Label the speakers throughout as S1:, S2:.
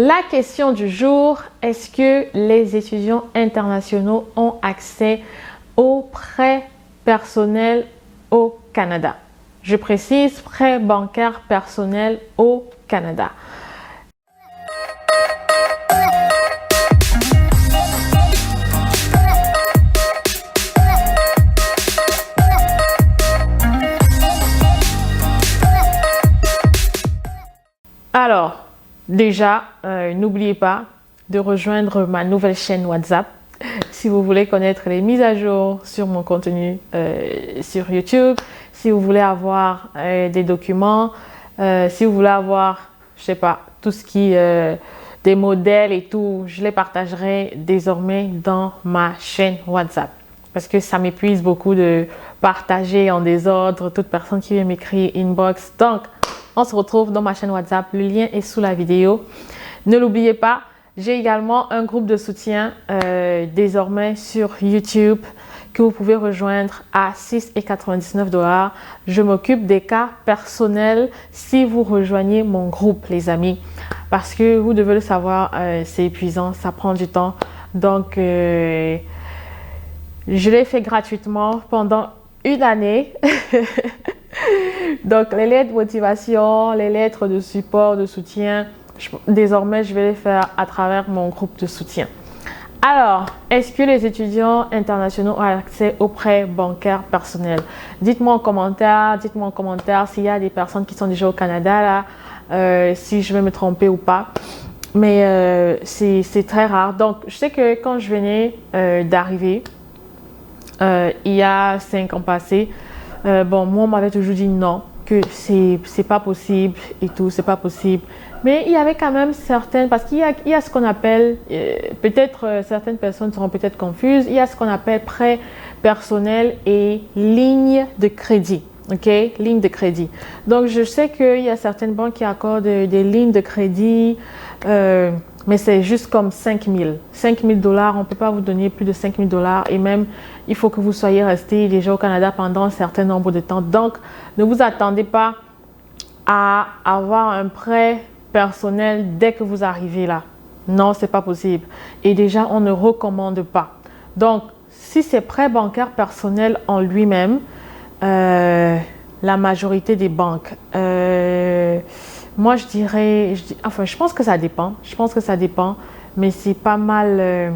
S1: La question du jour, est-ce que les étudiants internationaux ont accès aux prêts personnels au Canada? Je précise, prêts bancaires personnels au Canada. Alors, déjà, n'oubliez pas de rejoindre ma nouvelle chaîne WhatsApp si vous voulez connaître les mises à jour sur mon contenu sur YouTube, si vous voulez avoir des documents, si vous voulez avoir, je sais pas, tout ce qui des modèles et tout, je les partagerai désormais dans ma chaîne WhatsApp. Parce que ça m'épuise beaucoup de partager en désordre toute personne qui vient m'écrire inbox. Donc, on se retrouve dans ma chaîne WhatsApp. Le lien est sous la vidéo. Ne l'oubliez pas, j'ai également un groupe de soutien désormais sur YouTube que vous pouvez rejoindre à 6,99 $. Je m'occupe des cas personnels si vous rejoignez mon groupe, les amis. Parce que vous devez le savoir, c'est épuisant, ça prend du temps. Donc, je l'ai fait gratuitement pendant une année. Donc, les lettres de motivation, les lettres de support, de soutien, désormais, je vais les faire à travers mon groupe de soutien. Alors, est-ce que les étudiants internationaux ont accès aux prêts bancaires personnels? Dites-moi en commentaire s'il y a des personnes qui sont déjà au Canada, là, si je vais me tromper ou pas. Mais c'est très rare. Donc, je sais que quand je venais d'arriver, il y a 5 ans passés, bon, moi, on m'avait toujours dit non, que c'est pas possible et tout, c'est pas possible. Mais il y avait quand même certaines, parce qu'il y a ce qu'on appelle, peut-être certaines personnes seront peut-être confuses, il y a ce qu'on appelle prêt personnel et ligne de crédit. OK? Ligne de crédit. Donc, je sais qu'il y a certaines banques qui accordent des lignes de crédit, mais c'est juste comme 5 000 $. On ne peut pas vous donner plus de 5 000 $. Et même, il faut que vous soyez resté déjà au Canada pendant un certain nombre de temps. Donc, ne vous attendez pas à avoir un prêt personnel dès que vous arrivez là. Non, ce n'est pas possible. Et déjà, on ne recommande pas. Donc, si c'est prêt bancaire personnel en lui-même, la majorité des banques, moi, je pense que ça dépend. Je pense que ça dépend, mais c'est pas mal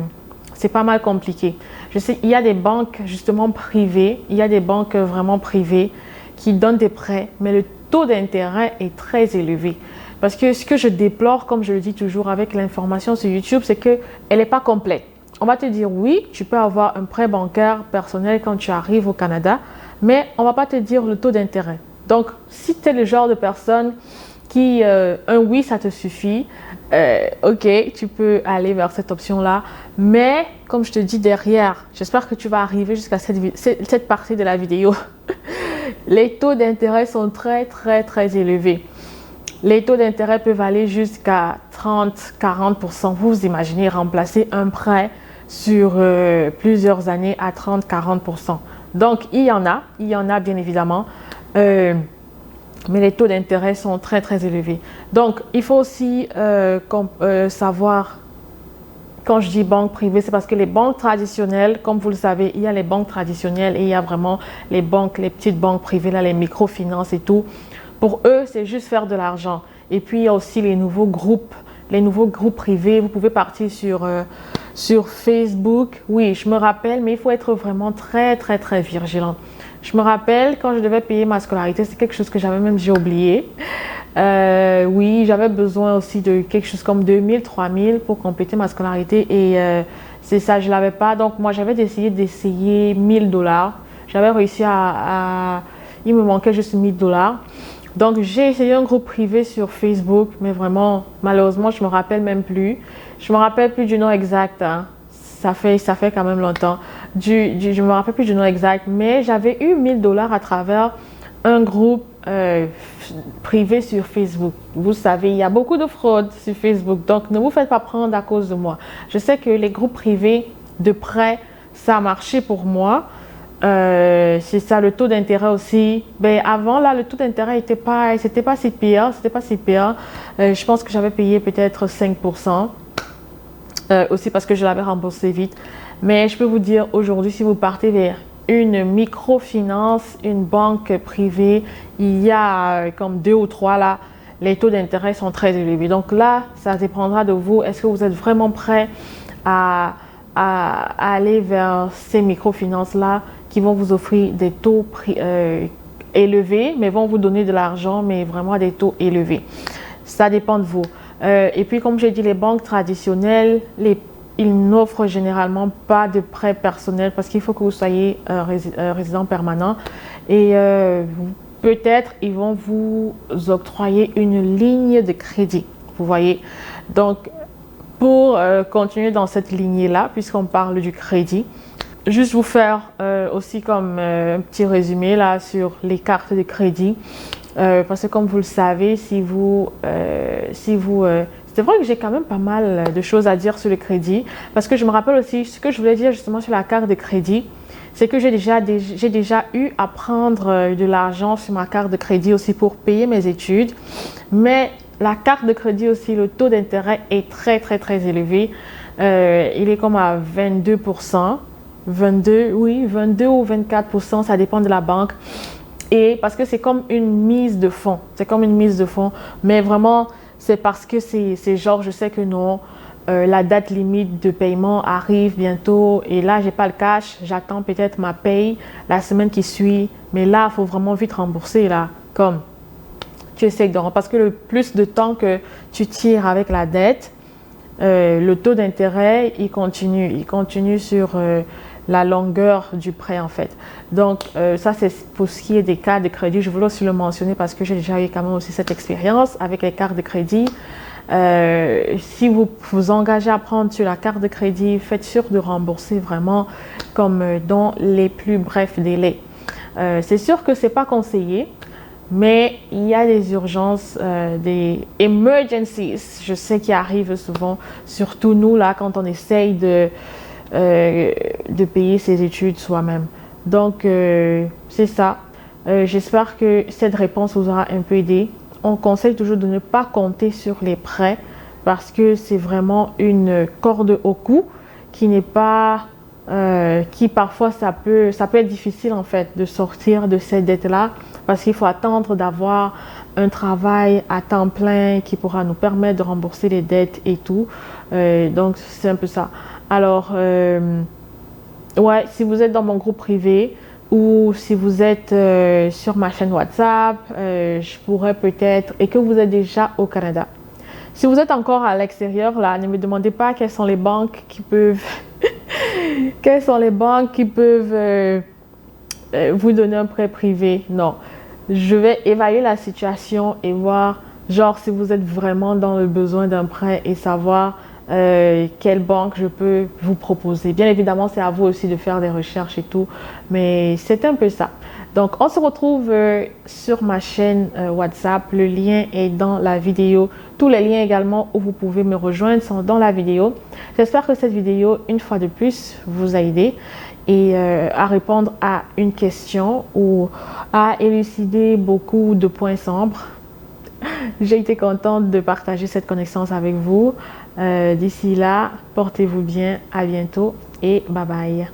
S1: compliqué. Je sais, il y a des banques justement privées, il y a des banques vraiment privées qui donnent des prêts, mais le taux d'intérêt est très élevé. Parce que ce que je déplore, comme je le dis toujours avec l'information sur YouTube, c'est qu'elle n'est pas complète. On va te dire oui, tu peux avoir un prêt bancaire personnel quand tu arrives au Canada, mais on ne va pas te dire le taux d'intérêt. Donc, si tu es le genre de personne qui, un oui, ça te suffit, ok, tu peux aller vers cette option-là. Mais, comme je te dis derrière, j'espère que tu vas arriver jusqu'à cette partie de la vidéo. Les taux d'intérêt sont très, très, très élevés. Les taux d'intérêt peuvent aller jusqu'à 30-40%. Vous imaginez remplacer un prêt sur plusieurs années à 30-40%. Donc, il y en a bien évidemment. Mais les taux d'intérêt sont très, très élevés. Donc, il faut aussi savoir, quand je dis banque privée, c'est parce que les banques traditionnelles, comme vous le savez, il y a les banques traditionnelles et il y a vraiment les banques, les petites banques privées, là, les microfinances et tout. Pour eux, c'est juste faire de l'argent. Et puis, il y a aussi les nouveaux groupes privés. Vous pouvez partir sur Facebook. Oui, je me rappelle, mais il faut être vraiment très, très, très vigilant. Je me rappelle, quand je devais payer ma scolarité, c'est quelque chose que j'ai oublié. Oui, j'avais besoin aussi de quelque chose comme 2 000, 3 000 pour compléter ma scolarité. Et c'est ça, je ne l'avais pas. Donc, moi, j'avais d'essayer 1 000 $. J'avais réussi il me manquait juste 1 000 $. Donc, j'ai essayé un groupe privé sur Facebook, mais vraiment, malheureusement, je ne me rappelle même plus. Je ne me rappelle plus du nom exact. Hein. Ça fait quand même longtemps. Je ne me rappelle plus du nom exact, mais j'avais eu 1 000 $ à travers un groupe privé sur Facebook. Vous savez, il y a beaucoup de fraudes sur Facebook, donc ne vous faites pas prendre à cause de moi. Je sais que les groupes privés de prêt, ça a marché pour moi. C'est ça, le taux d'intérêt aussi. Ben, avant, là, le taux d'intérêt c'était pas si pire. C'était pas si pire. Je pense que j'avais payé peut-être 5%. Aussi parce que je l'avais remboursé vite. Mais je peux vous dire, aujourd'hui, si vous partez vers une microfinance, une banque privée, il y a comme 2 ou 3 là, les taux d'intérêt sont très élevés. Donc là, ça dépendra de vous. Est-ce que vous êtes vraiment prêt à aller vers ces microfinances-là qui vont vous offrir des taux élevés, mais vont vous donner de l'argent, mais vraiment à des taux élevés. Ça dépend de vous. Et puis, comme j'ai dit, les banques traditionnelles, ils n'offrent généralement pas de prêts personnels parce qu'il faut que vous soyez résident permanent. Et peut-être, ils vont vous octroyer une ligne de crédit. Vous voyez? Donc, pour continuer dans cette lignée-là, puisqu'on parle du crédit, juste vous faire aussi comme un petit résumé là sur les cartes de crédit. Parce que comme vous le savez, c'est vrai que j'ai quand même pas mal de choses à dire sur le crédit. Parce que je me rappelle aussi, ce que je voulais dire justement sur la carte de crédit, c'est que j'ai déjà eu à prendre de l'argent sur ma carte de crédit aussi pour payer mes études. Mais la carte de crédit aussi, le taux d'intérêt est très, très, très élevé. Il est comme à 22%. 22 ou 24%, ça dépend de la banque. Et parce que c'est comme une mise de fonds. C'est comme une mise de fonds. Mais vraiment, c'est parce que c'est genre, je sais que non, la date limite de paiement arrive bientôt. Et là, j'ai pas le cash. J'attends peut-être ma paye la semaine qui suit. Mais là, il faut vraiment vite rembourser là. Comme tu essaies de rembourser. Parce que le plus de temps que tu tires avec la dette, le taux d'intérêt, il continue sur la longueur du prêt en fait. Donc ça c'est pour ce qui est des cartes de crédit. Je voulais aussi le mentionner parce que j'ai déjà eu quand même aussi cette expérience avec les cartes de crédit. Si vous vous engagez à prendre sur la carte de crédit, faites sûr de rembourser vraiment comme dans les plus brefs délais. C'est sûr que c'est pas conseillé, mais il y a des urgences, des emergencies, je sais qui arrivent souvent, surtout nous là quand on essaye de payer ses études soi-même. Donc c'est ça. J'espère que cette réponse vous aura un peu aidé. On conseille toujours de ne pas compter sur les prêts parce que c'est vraiment une corde au cou qui n'est pas qui parfois ça peut être difficile en fait de sortir de cette dette là parce qu'il faut attendre d'avoir un travail à temps plein qui pourra nous permettre de rembourser les dettes et tout. Donc c'est un peu ça. Alors ouais, si vous êtes dans mon groupe privé ou si vous êtes sur ma chaîne WhatsApp, je pourrais peut-être, et que vous êtes déjà au Canada. Si vous êtes encore à l'extérieur, là, ne me demandez pas quelles sont les banques qui peuvent vous donner un prêt privé. Non, je vais évaluer la situation et voir, genre, si vous êtes vraiment dans le besoin d'un prêt et savoir quelle banque je peux vous proposer. Bien évidemment, c'est à vous aussi de faire des recherches et tout, mais c'est un peu ça. Donc, on se retrouve sur ma chaîne WhatsApp. Le lien est dans la vidéo. Tous les liens également où vous pouvez me rejoindre sont dans la vidéo. J'espère que cette vidéo, une fois de plus, vous a aidé et à répondre à une question ou à élucider beaucoup de points sombres. J'ai été contente de partager cette connaissance avec vous. D'ici là, portez-vous bien. À bientôt et bye bye.